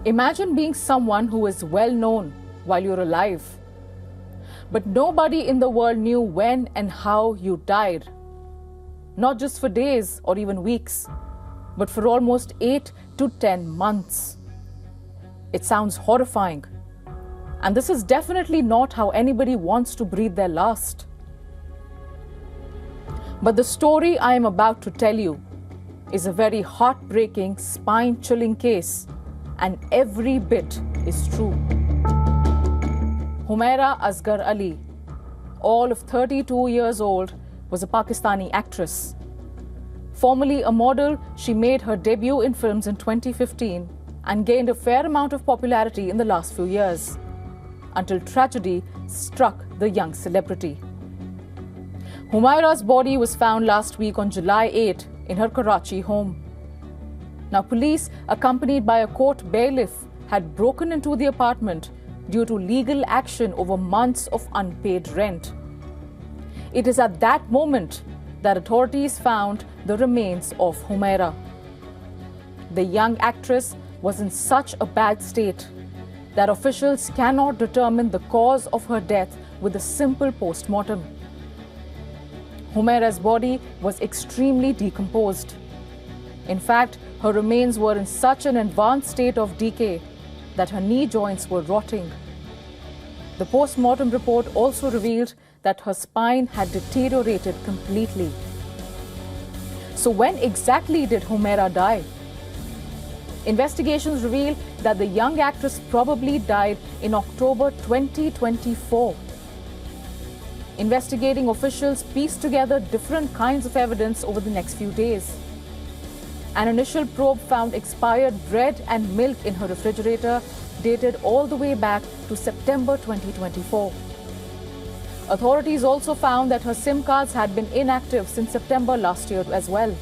Imagine being someone who is well known while you're alive, but nobody in the world knew when and how you died. Not just for days or even weeks, but for almost 8 to 10 months. It sounds horrifying. And this is definitely not how anybody wants to breathe their last. But the story I am about to tell you is a very heartbreaking, spine-chilling case, and every bit is true. Humaira Asghar Ali, all of 32 years old, was a Pakistani actress. Formerly a model, she made her debut in films in 2015 and gained a fair amount of popularity in the last few years, until tragedy struck the young celebrity. Humaira's body was found last week on July 8 in her Karachi home. Now, police, accompanied by a court bailiff, had broken into the apartment due to legal action over months of unpaid rent. It is at that moment that authorities found the remains of Humaira. The young actress was in such a bad state that officials cannot determine the cause of her death with a simple post-mortem. Humaira's body was extremely decomposed. In fact, her remains were in such an advanced state of decay that her knee joints were rotting. The post-mortem report also revealed that her spine had deteriorated completely. So when exactly did Humaira die? Investigations reveal that the young actress probably died in October 2024. Investigating officials pieced together different kinds of evidence over the next few days. An initial probe found expired bread and milk in her refrigerator, dated all the way back to September 2024. Authorities also found that her SIM cards had been inactive since September last year as well.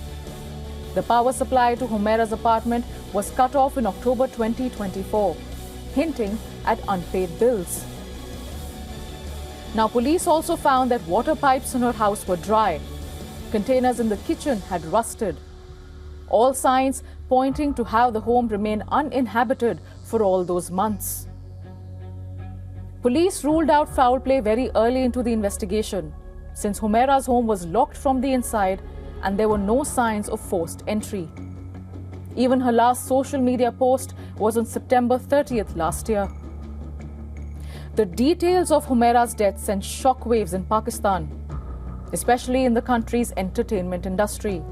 The power supply to Humaira's apartment was cut off in October 2024, hinting at unpaid bills. Now, police also found that water pipes in her house were dry. Containers in the kitchen had rusted. All signs pointing to how the home remained uninhabited for all those months. Police ruled out foul play very early into the investigation, since Humaira's home was locked from the inside and there were no signs of forced entry. Even her last social media post was on September 30th last year. The details of Humaira's death sent shockwaves in Pakistan, especially in the country's entertainment industry.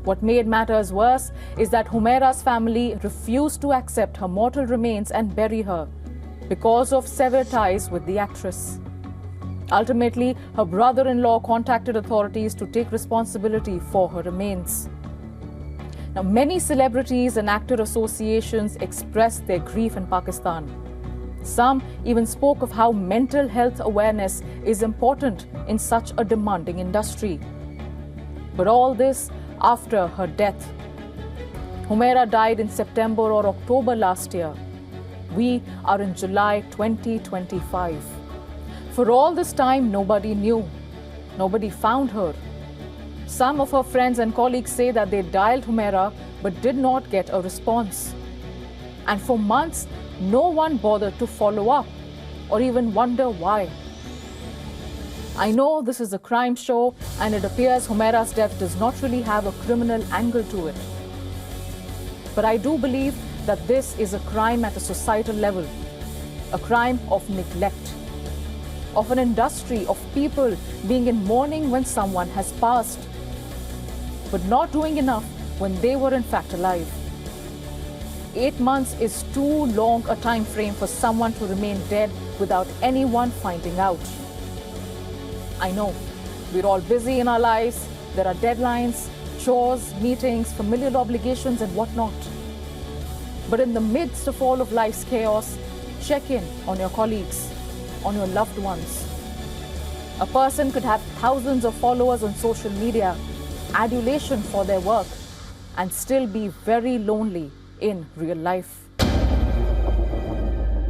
What made matters worse is that Humaira's family refused to accept her mortal remains and bury her because of severed ties with the actress. Ultimately, her brother-in-law contacted authorities to take responsibility for her remains. Now, many celebrities and actor associations expressed their grief in Pakistan. Some even spoke of how mental health awareness is important in such a demanding industry. But all this after her death. Humaira died in September or October last year. We are in July 2025. For all this time, nobody knew. Nobody found her. Some of her friends and colleagues say that they dialed Humaira but did not get a response. And for months, no one bothered to follow up or even wonder why. I know this is a crime show and it appears Humaira's death does not really have a criminal angle to it. But I do believe that this is a crime at a societal level, a crime of neglect, of an industry of people being in mourning when someone has passed, but not doing enough when they were in fact alive. 8 months is too long a time frame for someone to remain dead without anyone finding out. I know, we're all busy in our lives, there are deadlines, chores, meetings, familial obligations and whatnot. But in the midst of all of life's chaos, check in on your colleagues, on your loved ones. A person could have thousands of followers on social media, adulation for their work, and still be very lonely in real life.